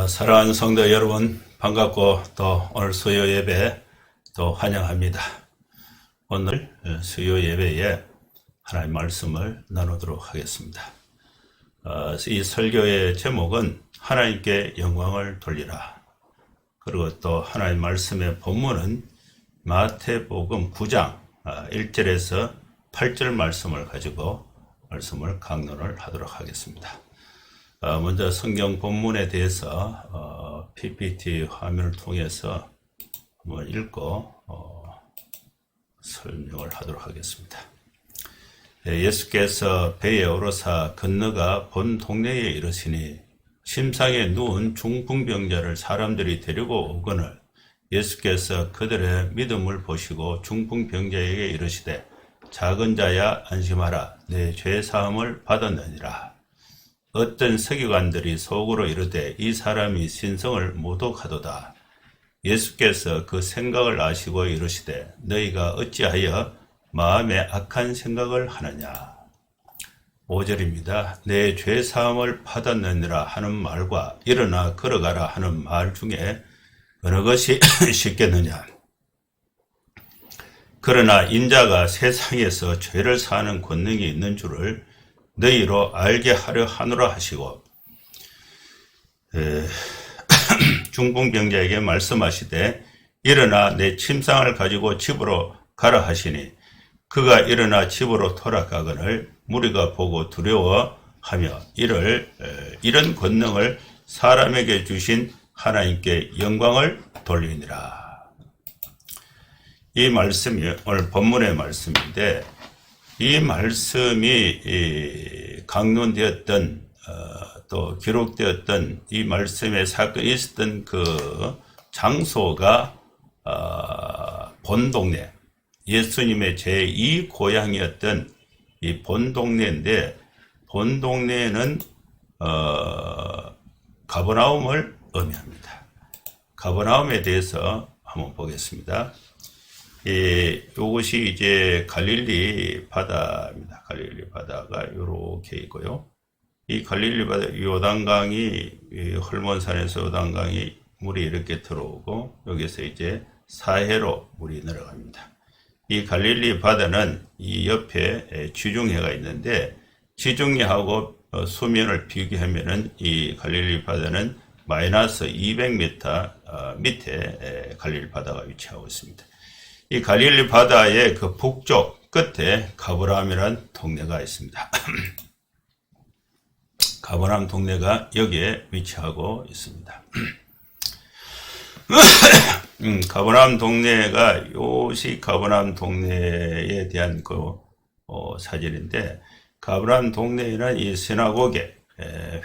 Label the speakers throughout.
Speaker 1: 사랑하는 성도 여러분, 반갑고 또 오늘 수요 예배 또 환영합니다. 오늘 수요 예배에 하나님의 말씀을 나누도록 하겠습니다. 이 설교의 제목은 하나님께 영광을 돌리라. 그리고 또 하나님의 말씀의 본문은 마태복음 9장 1절에서 8절 말씀을 가지고 말씀을 강론을 하도록 하겠습니다. 먼저 성경 본문에 대해서 PPT 화면을 통해서 한번 읽고 설명을 하도록 하겠습니다. 예수께서 배에 오르사 건너가 본 동네에 이르시니 심상에 누운 중풍병자를 사람들이 데리고 오거늘 예수께서 그들의 믿음을 보시고 중풍병자에게 이르시되 작은 자야 안심하라 내 죄 사함을 받았느니라. 어떤 서기관들이 속으로 이르되 이 사람이 신성을 모독하도다. 예수께서 그 생각을 아시고 이르시되 너희가 어찌하여 마음에 악한 생각을 하느냐. 5절입니다. 내 죄 사함을 받았느니라 하는 말과 일어나 걸어가라 하는 말 중에 어느 것이 쉽겠느냐. 그러나 인자가 세상에서 죄를 사하는 권능이 있는 줄을 너희로 알게 하려 하노라 하시고 중풍병자에게 말씀하시되 일어나 내 침상을 가지고 집으로 가라 하시니 그가 일어나 집으로 돌아가거늘 무리가 보고 두려워하며 이런 권능을 사람에게 주신 하나님께 영광을 돌리니라. 이 말씀이 오늘 본문의 말씀인데 이 말씀이 강론되었던 또 기록되었던 이 말씀의 사건이 있었던 그 장소가 본동네, 예수님의 제2 고향이었던 이 본동네인데 본동네는 가버나움을 의미합니다. 가버나움에 대해서 한번 보겠습니다. 이것이 이제 갈릴리 바다입니다. 갈릴리 바다가 이렇게 있고요. 이 갈릴리 바다, 요단강이, 헐몬산에서 요단강이 물이 이렇게 들어오고, 여기서 이제 사해로 물이 내려갑니다. 이 갈릴리 바다는 이 옆에 지중해가 있는데, 지중해하고 수면을 비교하면은 이 갈릴리 바다는 마이너스 200m 밑에 갈릴리 바다가 위치하고 있습니다. 이 갈릴리 바다의 그 북쪽 끝에 가버나움이라는 동네가 있습니다. 가버나움 동네가 여기에 위치하고 있습니다. 가버나움 동네가 요시 가버나움 동네에 대한 그 사진인데 가버나움 동네에는 이 시나고게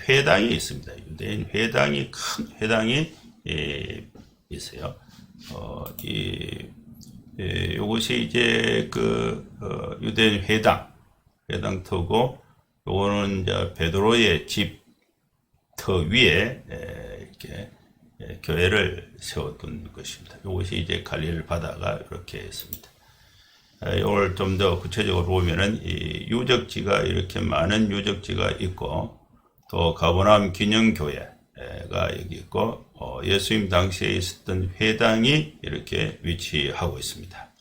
Speaker 1: 회당이 있습니다. 유대인 회당이 큰 회당이 있어요. 요것이 이제 유대인 회당터고, 요거는 이제 베드로의 집터 위에 이렇게 교회를 세웠던 것입니다. 요것이 이제 갈릴리 바다가 이렇게 있습니다. 이걸 좀 더 구체적으로 보면은 이 유적지가 이렇게 많은 유적지가 있고, 또 가버나움 기념교회가 여기 있고, 예수님 당시에 있었던 회당이 이렇게 위치하고 있습니다.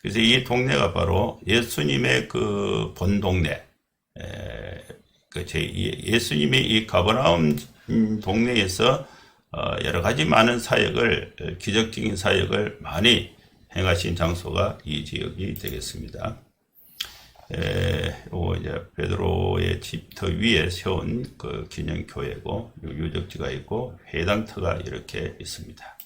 Speaker 1: 그래서 이 동네가 바로 예수님의 그 본동네, 예수님이 이 가버나움 동네에서 여러 가지 많은 사역을, 기적적인 사역을 많이 행하신 장소가 이 지역이 되겠습니다. 이제 베드로의 집터 위에 세운 그 기념교회고, 유적지가 있고, 회당터가 이렇게 있습니다.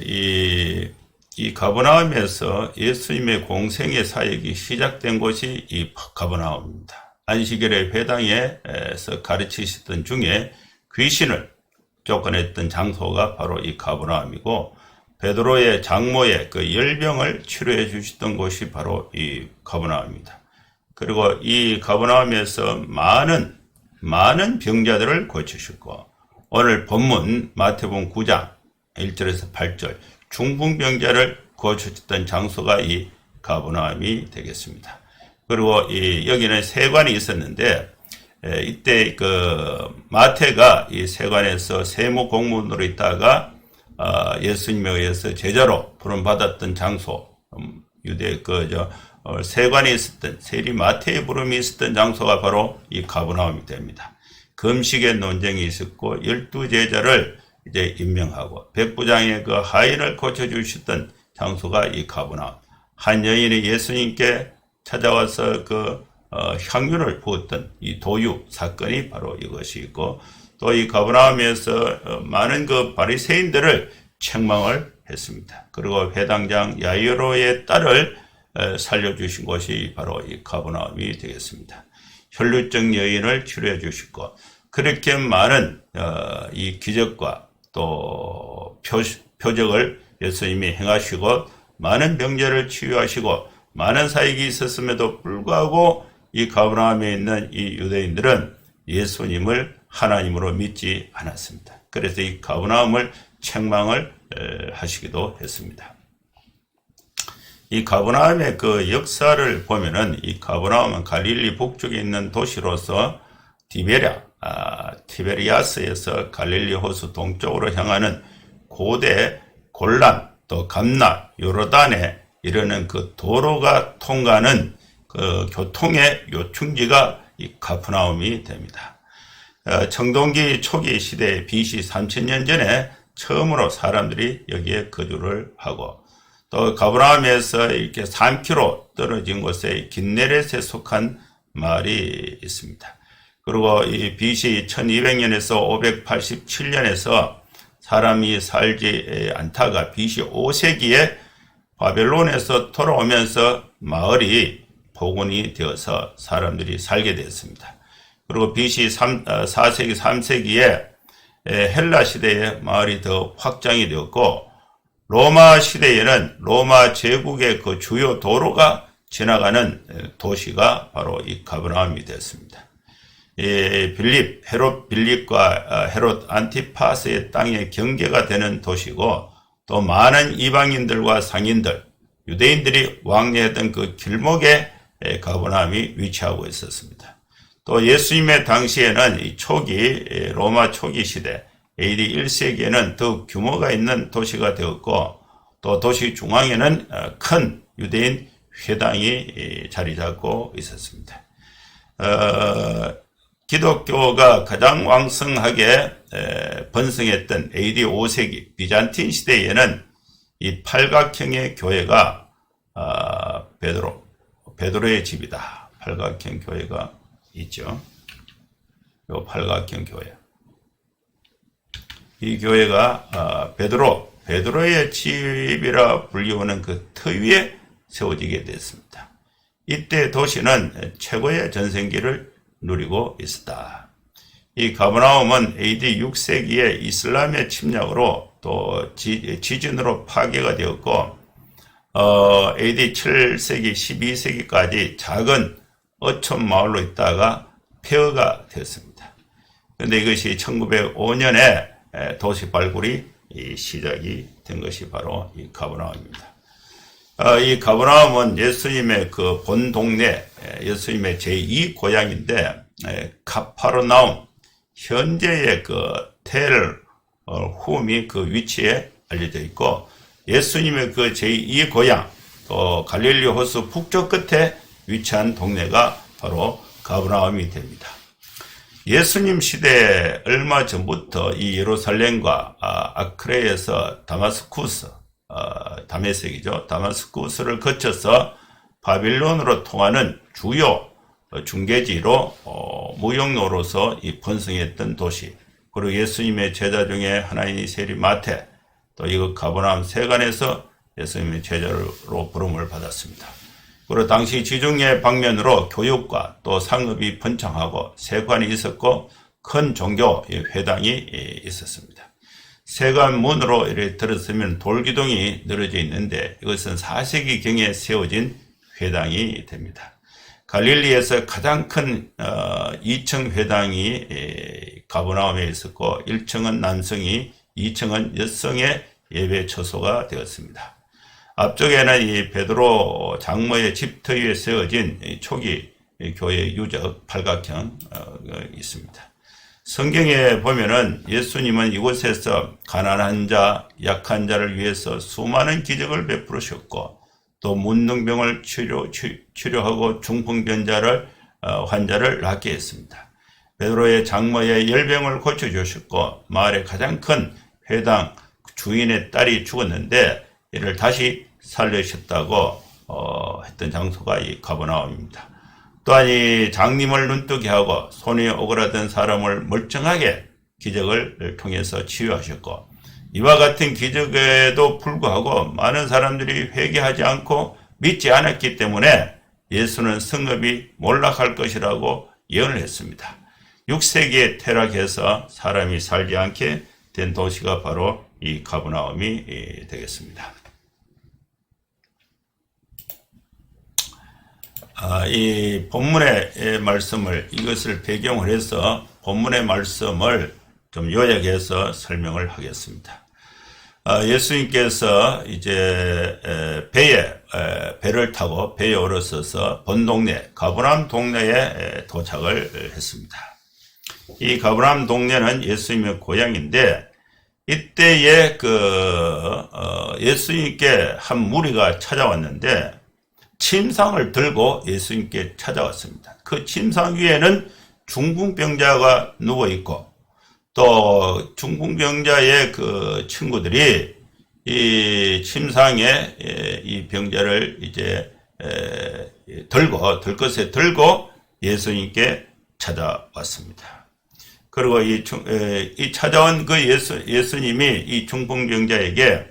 Speaker 1: 이 가버나움에서 예수님의 공생의 사역이 시작된 곳이 이 가버나움입니다. 안식일의 회당에서 가르치셨던 중에 귀신을 쫓아냈던 장소가 바로 이 가버나움이고, 베드로의 장모의 그 열병을 치료해 주셨던 곳이 바로 이 가버나움입니다. 그리고 이 가버나움에서 많은 병자들을 고치셨고, 오늘 본문 마태복음 9장 1절에서 8절 중풍병자를 고쳐줬던 장소가 이 가버나움이 되겠습니다. 그리고 여기는 세관이 있었는데 이때 마태가 이 세관에서 세무 공무원으로 있다가 예수님에 의해서 제자로 부름받았던 장소, 유대 세관에 있었던 세리 마태의 부름이 있었던 장소가 바로 이 가버나움이 됩니다. 금식의 논쟁이 있었고 12제자를 이제 임명하고 백부장의 그 하인을 고쳐주셨던 장소가 이 가버나움. 한 여인이 예수님께 찾아와서 향유를 부었던 이 도유 사건이 바로 이것이 있고, 또 이 가버나움에서 많은 바리새인들을 책망을 했습니다. 그리고 회당장 야이로의 딸을 살려주신 곳이 바로 이 가버나움이 되겠습니다. 혈루증 여인을 치료해 주시고, 그렇게 많은 이 기적과 또 표적을 예수님이 행하시고 많은 병자를 치유하시고 많은 사역이 있었음에도 불구하고 이 가버나움에 있는 이 유대인들은 예수님을 하나님으로 믿지 않았습니다. 그래서 이 가버나움을 책망을 하시기도 했습니다. 이 가버나움의 그 역사를 보면은 이 가버나움은 갈릴리 북쪽에 있는 도시로서 티베리아스에서 갈릴리 호수 동쪽으로 향하는 고대 골란 또 감나 요르단에 이르는 그 도로가 통과하는 그 교통의 요충지가 이 가버나움이 됩니다. 청동기 초기 시대 BC 3000년 전에 처음으로 사람들이 여기에 거주를 하고, 또 가버나움에서 이렇게 3km 떨어진 곳에 긴네렛에 속한 마을이 있습니다. 그리고 이 BC 1200년에서 587년에서 사람이 살지 않다가 BC 5세기에 바벨론에서 돌아오면서 마을이 복원이 되어서 사람들이 살게 되었습니다. 그리고 BC 4세기 3세기에 헬라 시대에 마을이 더 확장이 되었고, 로마 시대에는 로마 제국의 그 주요 도로가 지나가는 도시가 바로 이 가버나움이 되었습니다. 헤롯 빌립과 헤롯 안티파스의 땅의 경계가 되는 도시고, 또 많은 이방인들과 상인들, 유대인들이 왕래했던 그 길목에 가버나움이 위치하고 있었습니다. 또 예수님의 당시에는 이 로마 초기 시대 AD 1세기에는 더욱 규모가 있는 도시가 되었고, 또 도시 중앙에는 큰 유대인 회당이 자리 잡고 있었습니다. 기독교가 가장 왕성하게 번성했던 AD 5세기 비잔틴 시대에는 이 팔각형의 교회가 베드로의 집이다. 팔각형 교회가 있죠. 요 팔각형 교회. 이 교회가 베드로의 집이라 불리우는 그 터 위에 세워지게 됐습니다. 이때 도시는 최고의 전생기를 누리고 있었다. 이 가버나움은 AD 6세기에 이슬람의 침략으로 또 지진으로 파괴가 되었고, AD 7세기, 12세기까지 작은 어촌 마을로 있다가 폐허가 되었습니다. 그런데 이것이 1905년에 도시 발굴이 시작이 된 것이 바로 이 가버나움입니다. 이 가버나움은 예수님의 그 본 동네, 예수님의 제2 고향인데, 카파르나움, 현재의 그 텔 훔이 그 위치에 알려져 있고, 예수님의 그 제2 고향, 또 갈릴리 호수 북쪽 끝에 위치한 동네가 바로 가버나움이 됩니다. 예수님 시대 얼마 전부터 이 예루살렘과 아크레에서 다메섹이죠. 다마스쿠스를 거쳐서 바빌론으로 통하는 주요 중계지로 무역로로서 번성했던 도시, 그리고 예수님의 제자 중에 하나인 세리 마태, 또 이거 가버나움 세관에서 예수님의 제자로 부름을 받았습니다. 그리고 당시 지중해 방면으로 교육과 또 상업이 번창하고 세관이 있었고, 큰 종교 회당이 있었습니다. 세관 문으로 이렇게 들어서면 돌기둥이 늘어져 있는데, 이것은 4세기경에 세워진 회당이 됩니다. 갈릴리에서 가장 큰 2층 회당이 가버나움에 있었고, 1층은 남성이, 2층은 여성의 예배 처소가 되었습니다. 앞쪽에는 이 베드로 장로의 집터 위에 세워진 초기 교회 유적 팔각형 있습니다. 성경에 보면은 예수님은 이곳에서 가난한 자, 약한 자를 위해서 수많은 기적을 베푸셨고 또 문둥병을 치료하고 중풍병자를 환자를 낫게 했습니다. 베드로의 장모의 열병을 고쳐주셨고 마을의 가장 큰 회당 주인의 딸이 죽었는데 이를 다시 살리셨다고 했던 장소가 이 가버나움입니다. 또한 이 장님을 눈뜨게 하고 손이 오그라든 사람을 멀쩡하게 기적을 통해서 치유하셨고 이와 같은 기적에도 불구하고 많은 사람들이 회개하지 않고 믿지 않았기 때문에 예수는 성읍이 몰락할 것이라고 예언을 했습니다. 6세기에 퇴락해서 사람이 살지 않게 된 도시가 바로 이 가버나움이 되겠습니다. 이 본문의 말씀을 이것을 배경으로 해서 본문의 말씀을 좀 요약해서 설명을 하겠습니다. 예수님께서 이제 배를 타고 배에 올라서서 본 동네 가버나움 동네에 도착을 했습니다. 이 가버나움 동네는 예수님의 고향인데 이때에 예수님께 한 무리가 찾아왔는데 침상을 들고 예수님께 찾아왔습니다. 그 침상 위에는 중풍병자가 누워 있고 또 중풍병자의 그 친구들이 이 침상에 이 병자를 이제 들것에 들고 예수님께 찾아왔습니다. 그리고 이 찾아온 그 예수님이 이 중풍병자에게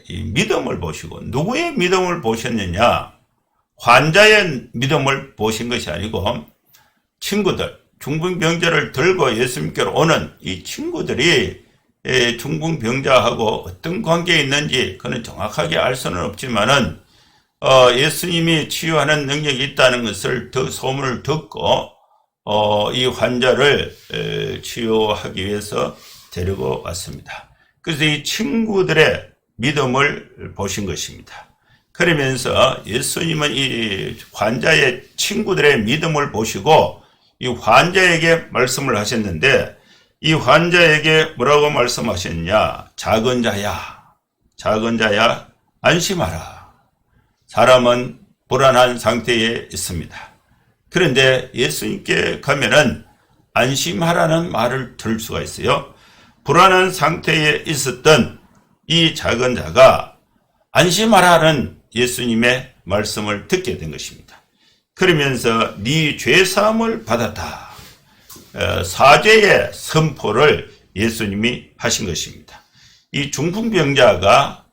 Speaker 1: 이 믿음을 보시고 누구의 믿음을 보셨느냐? 환자의 믿음을 보신 것이 아니고 친구들, 중풍병자를 들고 예수님께로 오는 이 친구들이 중풍병자하고 어떤 관계에 있는지 그는 정확하게 알 수는 없지만은 예수님이 치유하는 능력이 있다는 것을 소문을 듣고 이 환자를 치유하기 위해서 데리고 왔습니다. 그래서 이 친구들의 믿음을 보신 것입니다. 그러면서 예수님은 이 환자의 친구들의 믿음을 보시고 이 환자에게 말씀을 하셨는데 이 환자에게 뭐라고 말씀하셨냐? 작은 자야 안심하라. 사람은 불안한 상태에 있습니다. 그런데 예수님께 가면은 안심하라는 말을 들을 수가 있어요. 불안한 상태에 있었던 이 작은 자가 안심하라는 예수님의 말씀을 듣게 된 것입니다. 그러면서 네 죄사함을 받았다. 사죄의 선포를 예수님이 하신 것입니다. 이 중풍병자가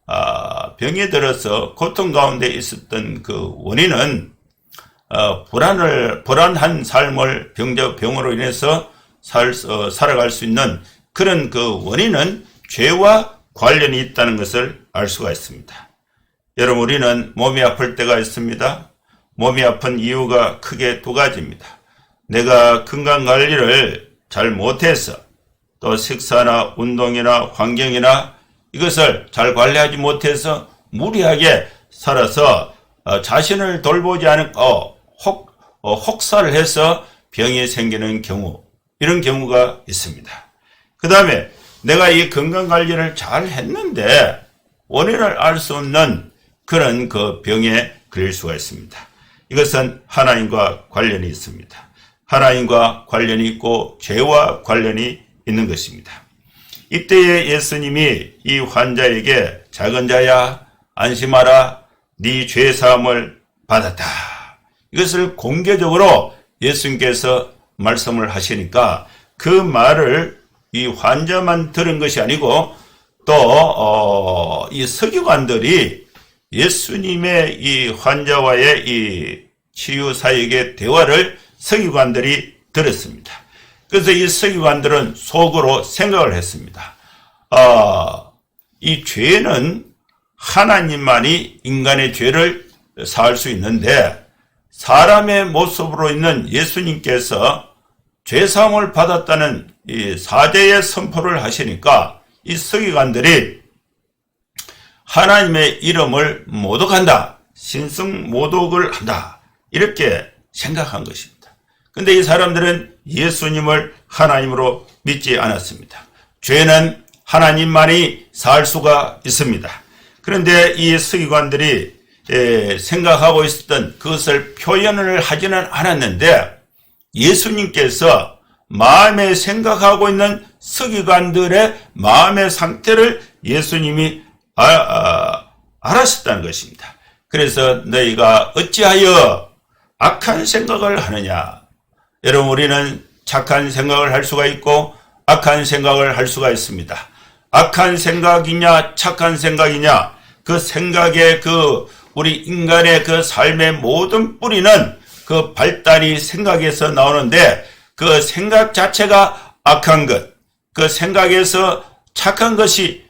Speaker 1: 병에 들어서 고통 가운데 있었던 그 원인은 불안한 삶을 병으로 인해서 살아갈 수 있는 그런 그 원인은 죄와 관련이 있다는 것을 알 수가 있습니다. 여러분, 우리는 몸이 아플 때가 있습니다. 몸이 아픈 이유가 크게 두 가지입니다. 내가 건강관리를 잘 못해서 또 식사나 운동이나 환경이나 이것을 잘 관리하지 못해서 무리하게 살아서 자신을 돌보지 않고 혹사를 해서 병이 생기는 경우, 이런 경우가 있습니다. 그 다음에 내가 이 건강관리를 잘 했는데 원인을 알 수 없는 그런 그 병에 걸릴 수가 있습니다. 이것은 하나님과 관련이 있습니다. 하나님과 관련이 있고 죄와 관련이 있는 것입니다. 이때에 예수님이 이 환자에게 작은 자야 안심하라, 네 죄사함을 받았다. 이것을 공개적으로 예수님께서 말씀을 하시니까 그 말을 이 환자만 들은 것이 아니고 또 이 서기관들이 예수님의 이 환자와의 이 치유사역의 대화를 서기관들이 들었습니다. 그래서 이 서기관들은 속으로 생각을 했습니다. 이 죄는 하나님만이 인간의 죄를 사할 수 있는데 사람의 모습으로 있는 예수님께서 죄사함을 받았다는 이 사죄의 선포를 하시니까 이 서기관들이 하나님의 이름을 모독한다, 신성 모독을 한다, 이렇게 생각한 것입니다. 근데 이 사람들은 예수님을 하나님으로 믿지 않았습니다. 죄는 하나님만이 살 수가 있습니다. 그런데 이 서기관들이 생각하고 있었던 그것을 표현을 하지는 않았는데 예수님께서 마음에 생각하고 있는 서기관들의 마음의 상태를 예수님이 알았었다는 것입니다. 그래서 너희가 어찌하여 악한 생각을 하느냐. 여러분, 우리는 착한 생각을 할 수가 있고 악한 생각을 할 수가 있습니다. 악한 생각이냐 착한 생각이냐, 그 생각의 우리 인간의 그 삶의 모든 뿌리는 그 발달이 생각에서 나오는데, 그 생각 자체가 악한 것, 그 생각에서 착한 것이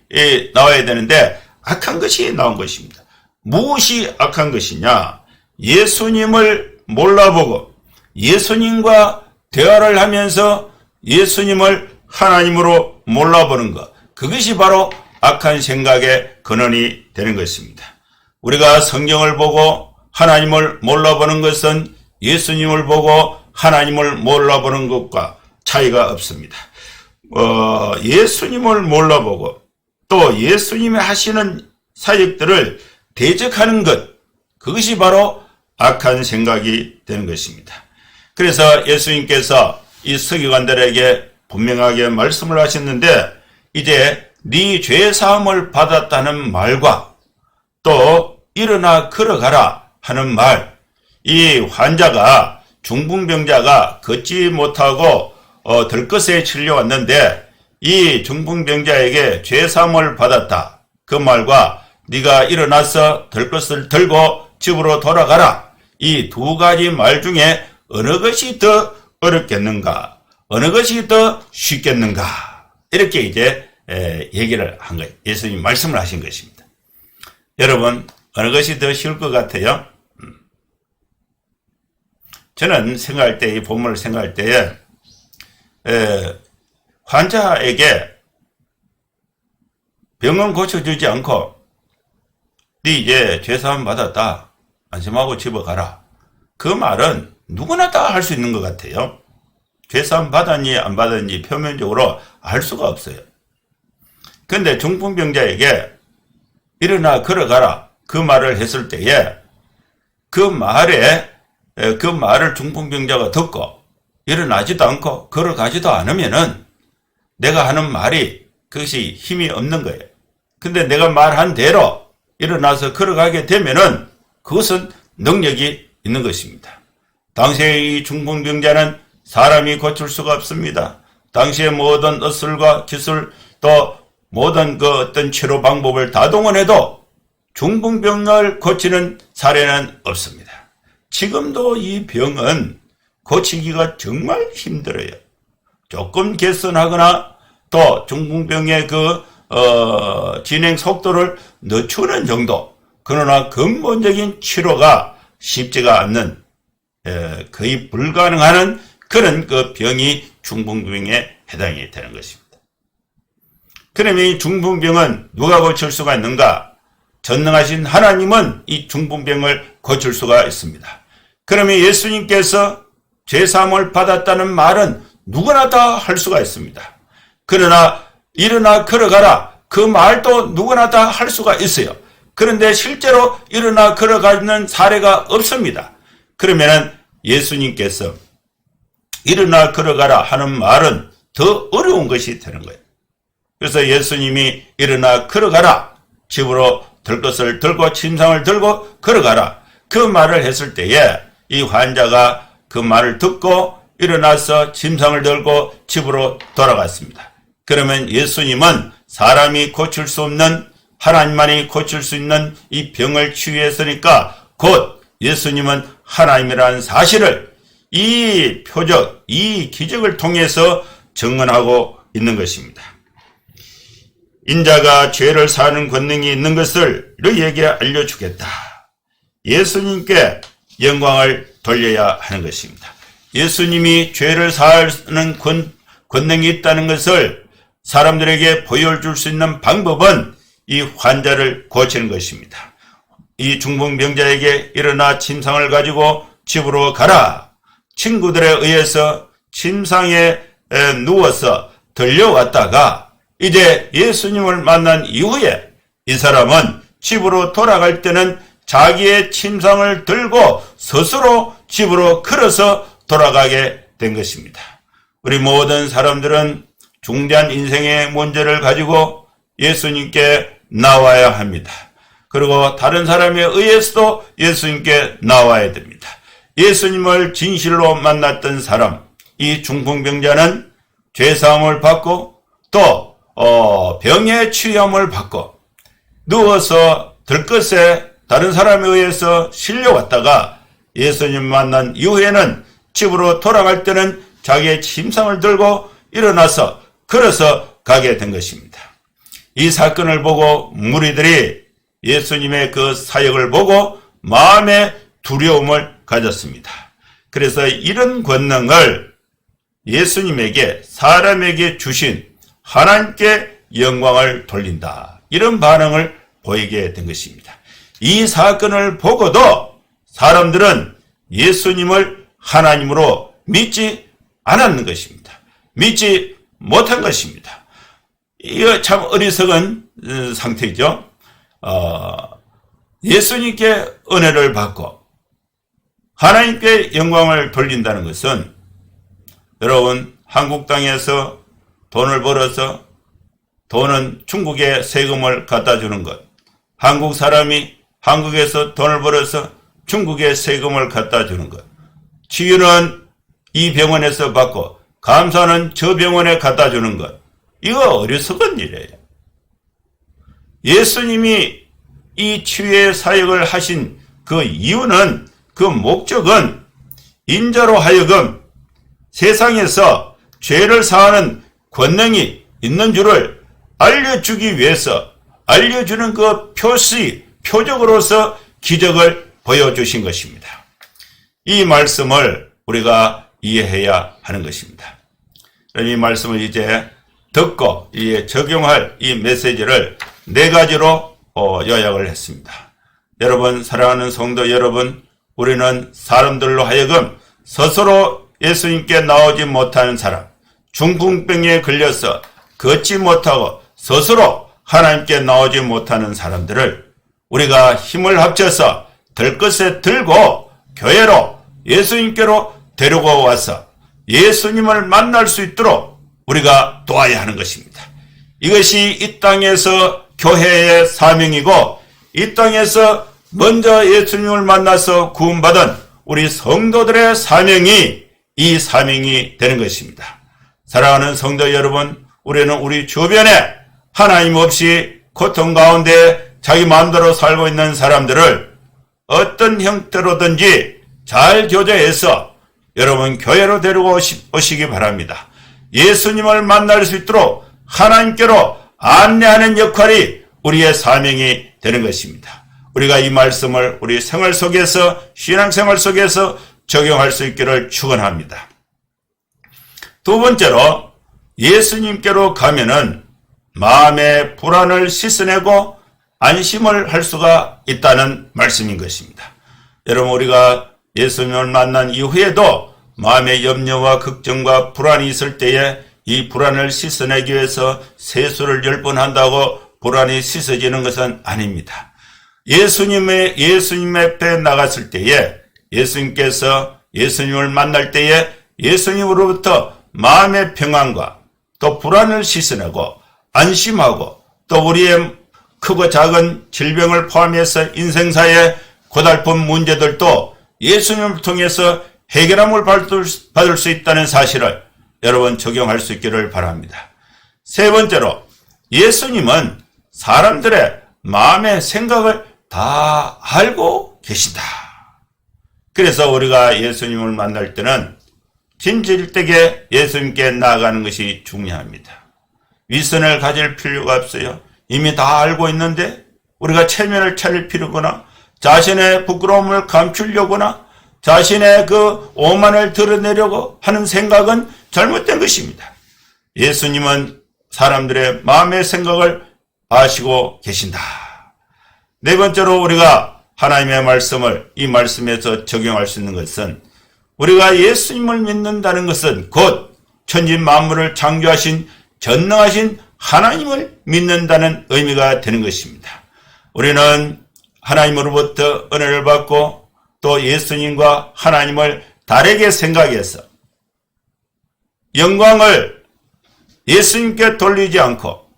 Speaker 1: 나와야 되는데 악한 것이 나온 것입니다. 무엇이 악한 것이냐? 예수님을 몰라보고 예수님과 대화를 하면서 예수님을 하나님으로 몰라보는 것, 그것이 바로 악한 생각의 근원이 되는 것입니다. 우리가 성경을 보고 하나님을 몰라보는 것은 예수님을 보고 하나님을 몰라보는 것과 차이가 없습니다. 예수님을 몰라보고 또 예수님이 하시는 사역들을 대적하는 것, 그것이 바로 악한 생각이 되는 것입니다. 그래서 예수님께서 이 서기관들에게 분명하게 말씀을 하셨는데, 이제 네 죄사함을 받았다는 말과 또 일어나 걸어가라 하는 말, 이 환자가, 중풍병자가 걷지 못하고 들것에 실려왔는데 이 중풍병자에게 죄사함을 받았다, 그 말과 네가 일어나서 들것을 들고 집으로 돌아가라, 이 두 가지 말 중에 어느 것이 더 어렵겠는가, 어느 것이 더 쉽겠는가, 이렇게 이제 얘기를 한 거예요. 예수님이 말씀을 하신 것입니다. 여러분, 어느 것이 더 쉬울 것 같아요? 저는 생각할 때, 이 본문을 생각할 때에 환자에게 병은 고쳐주지 않고 네 이제 죄사함 받았다, 안심하고 집에 가라, 그 말은 누구나 다 할 수 있는 것 같아요. 죄사함 받았니 안 받았니 표면적으로 알 수가 없어요. 그런데 중풍병자에게 일어나 걸어가라, 그 말을 했을 때에 그 말을 중풍병자가 듣고 일어나지도 않고 걸어가지도 않으면은 내가 하는 말이 그것이 힘이 없는 거예요. 근데 내가 말한 대로 일어나서 걸어가게 되면은 그것은 능력이 있는 것입니다. 당시에 이 중풍병자는 사람이 고칠 수가 없습니다. 당시에 모든 의술과 기술 또 모든 그 어떤 치료 방법을 다 동원해도 중풍병을 고치는 사례는 없습니다. 지금도 이 병은 고치기가 정말 힘들어요. 조금 개선하거나 또 중풍병의 진행 속도를 늦추는 정도, 그러나 근본적인 치료가 쉽지가 않는, 거의 불가능한 그런 그 병이 중풍병에 해당이 되는 것입니다. 그러면 이 중풍병은 누가 고칠 수가 있는가? 전능하신 하나님은 이 중풍병을 고칠 수가 있습니다. 그러면 예수님께서 죄사함을 받았다는 말은 누구나 다 할 수가 있습니다. 그러나 일어나 걸어가라, 그 말도 누구나 다 할 수가 있어요. 그런데 실제로 일어나 걸어가는 사례가 없습니다. 그러면 예수님께서 일어나 걸어가라 하는 말은 더 어려운 것이 되는 거예요. 그래서 예수님이 일어나 걸어가라, 집으로 들것을 들고 침상을 들고 걸어가라, 그 말을 했을 때에 이 환자가 그 말을 듣고 일어나서 침상을 들고 집으로 돌아갔습니다. 그러면 예수님은 사람이 고칠 수 없는, 하나님만이 고칠 수 있는 이 병을 치유했으니까 곧 예수님은 하나님이라는 사실을 이 표적, 이 기적을 통해서 증언하고 있는 것입니다. 인자가 죄를 사하는 권능이 있는 것을 너희에게 알려주겠다. 예수님께 영광을 돌려야 하는 것입니다. 예수님이 죄를 사하는 권능이 있다는 것을 사람들에게 보여줄 수 있는 방법은 이 환자를 고치는 것입니다. 이 중풍병자에게 일어나 침상을 가지고 집으로 가라. 친구들에 의해서 침상에 누워서 들려왔다가 이제 예수님을 만난 이후에 이 사람은 집으로 돌아갈 때는 자기의 침상을 들고 스스로 집으로 걸어서 돌아가게 된 것입니다. 우리 모든 사람들은 중대한 인생의 문제를 가지고 예수님께 나와야 합니다. 그리고 다른 사람에 의해서도 예수님께 나와야 됩니다. 예수님을 진실로 만났던 사람, 이 중풍병자는 죄사함을 받고 또 병의 치유함을 받고 누워서 들것에 다른 사람에 의해서 실려왔다가 예수님 만난 이후에는 집으로 돌아갈 때는 자기의 침상을 들고 일어나서 걸어서 가게 된 것입니다. 이 사건을 보고 무리들이 예수님의 그 사역을 보고 마음의 두려움을 가졌습니다. 그래서 이런 권능을 예수님에게 사람에게 주신 하나님께 영광을 돌린다. 이런 반응을 보이게 된 것입니다. 이 사건을 보고도 사람들은 예수님을 하나님으로 믿지 않았는 것입니다. 믿지 못한 것입니다. 이거 참 어리석은 상태죠. 예수님께 은혜를 받고 하나님께 영광을 돌린다는 것은 여러분 한국 땅에서 돈을 벌어서 돈은 중국에 세금을 갖다 주는 것, 한국 사람이 한국에서 돈을 벌어서 중국에 세금을 갖다 주는 것, 치유는 이 병원에서 받고 감사는 저 병원에 갖다 주는 것, 이거 어리석은 일이에요. 예수님이 이 치유의 사역을 하신 그 이유는, 그 목적은 인자로 하여금 세상에서 죄를 사하는 권능이 있는 줄을 알려주기 위해서 알려주는 그 표적으로서 기적을 보여주신 것입니다. 이 말씀을 우리가 이해해야 하는 것입니다. 이 말씀을 이제 듣고 이에 적용할 이 메시지를 4가지로 요약을 했습니다. 여러분, 사랑하는 성도 여러분, 우리는 사람들로 하여금 스스로 예수님께 나오지 못하는 사람, 중풍병에 걸려서 걷지 못하고 스스로 하나님께 나오지 못하는 사람들을 우리가 힘을 합쳐서 들것에 들고 교회로 예수님께로 데리고 와서 예수님을 만날 수 있도록 우리가 도와야 하는 것입니다. 이것이 이 땅에서 교회의 사명이고 이 땅에서 먼저 예수님을 만나서 구원받은 우리 성도들의 사명이 이 사명이 되는 것입니다. 사랑하는 성도 여러분, 우리는 우리 주변에 하나님 없이 고통 가운데 자기 마음대로 살고 있는 사람들을 어떤 형태로든지 잘 교제해서 여러분 교회로 데리고 오시기 바랍니다. 예수님을 만날 수 있도록 하나님께로 안내하는 역할이 우리의 사명이 되는 것입니다. 우리가 이 말씀을 우리 생활 속에서, 신앙생활 속에서 적용할 수 있기를 축원합니다. 두 번째로, 예수님께로 가면은 마음의 불안을 씻어내고 안심을 할 수가 있다는 말씀인 것입니다. 여러분, 우리가 예수님을 만난 이후에도 마음의 염려와 걱정과 불안이 있을 때에 이 불안을 씻어내기 위해서 세수를 10번 한다고 불안이 씻어지는 것은 아닙니다. 예수님 앞에 나갔을 때에 예수님께서 예수님을 만날 때에 예수님으로부터 마음의 평안과 또 불안을 씻어내고 안심하고 또 우리의 크고 작은 질병을 포함해서 인생사의 고달픈 문제들도 예수님을 통해서 해결함을 받을 수 있다는 사실을 여러분 적용할 수 있기를 바랍니다. 세 번째로, 예수님은 사람들의 마음의 생각을 다 알고 계신다. 그래서 우리가 예수님을 만날 때는 진실되게 예수님께 나아가는 것이 중요합니다. 위선을 가질 필요가 없어요. 이미 다 알고 있는데 우리가 체면을 차릴 필요거나 자신의 부끄러움을 감추려거나 자신의 그 오만을 드러내려고 하는 생각은 잘못된 것입니다. 예수님은 사람들의 마음의 생각을 아시고 계신다. 네 번째로, 우리가 하나님의 말씀을 이 말씀에서 적용할 수 있는 것은 우리가 예수님을 믿는다는 것은 곧 천지 만물을 창조하신 전능하신 하나님을 믿는다는 의미가 되는 것입니다. 우리는 하나님으로부터 은혜를 받고 또 예수님과 하나님을 다르게 생각해서 영광을 예수님께 돌리지 않고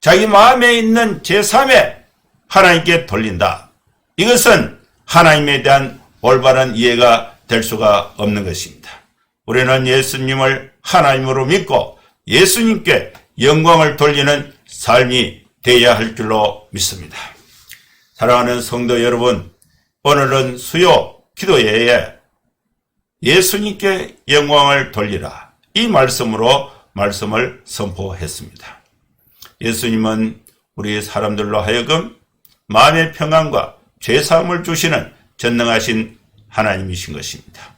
Speaker 1: 자기 마음에 있는 제3의 하나님께 돌린다. 이것은 하나님에 대한 올바른 이해가 될 수가 없는 것입니다. 우리는 예수님을 하나님으로 믿고 예수님께 영광을 돌리는 삶이 되어야 할 줄로 믿습니다. 사랑하는 성도 여러분, 오늘은 수요 기도회에 예수님께 영광을 돌리라 이 말씀으로 말씀을 선포했습니다. 예수님은 우리 사람들로 하여금 마음의 평안과 죄사함을 주시는 전능하신 하나님이신 것입니다.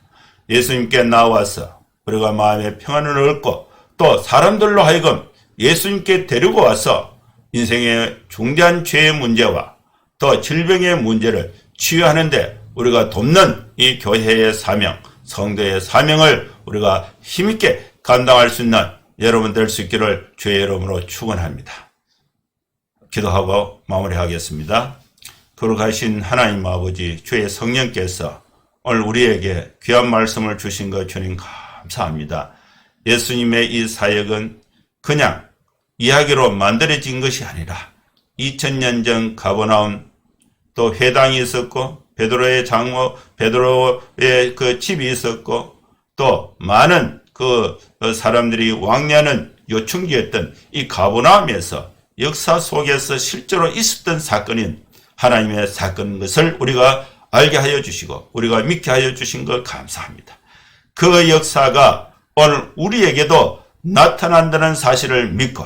Speaker 1: 예수님께 나와서 우리가 마음의 평안을 얻고 또 사람들로 하여금 예수님께 데리고 와서 인생의 중대한 죄의 문제와 또 질병의 문제를 치유하는데 우리가 돕는 이 교회의 사명, 성도의 사명을 우리가 힘있게 감당할 수 있는 여러분 될 수 있기를 주의 이름으로 축원합니다. 기도하고 마무리하겠습니다. 거룩하신 하나님 아버지, 주의 성령께서 오늘 우리에게 귀한 말씀을 주신 것 주님 감사합니다. 예수님의 이 사역은 그냥 이야기로 만들어진 것이 아니라 2000년 전 가버나움 또 회당이 있었고 베드로의 장모 베드로의 그 집이 있었고 또 많은 그 사람들이 왕래하는 요충지였던 이 가버나움에서 역사 속에서 실제로 있었던 사건인 하나님의 사건인 것을 우리가 알게 하여 주시고 우리가 믿게 하여 주신 것 감사합니다. 그 역사가 오늘 우리에게도 나타난다는 사실을 믿고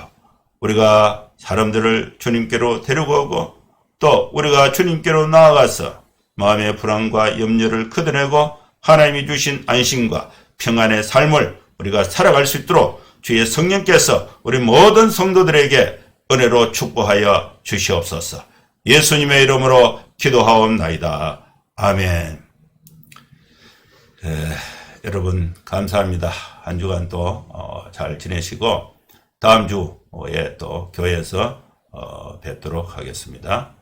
Speaker 1: 우리가 사람들을 주님께로 데리고 오고 또 우리가 주님께로 나아가서 마음의 불안과 염려를 걷어내고 하나님이 주신 안심과 평안의 삶을 우리가 살아갈 수 있도록 주의 성령께서 우리 모든 성도들에게 은혜로 축복하여 주시옵소서. 예수님의 이름으로 기도하옵나이다. 아멘. 여러분 감사합니다. 한 주간 또 잘 지내시고 다음 주에 또 교회에서 뵙도록 하겠습니다.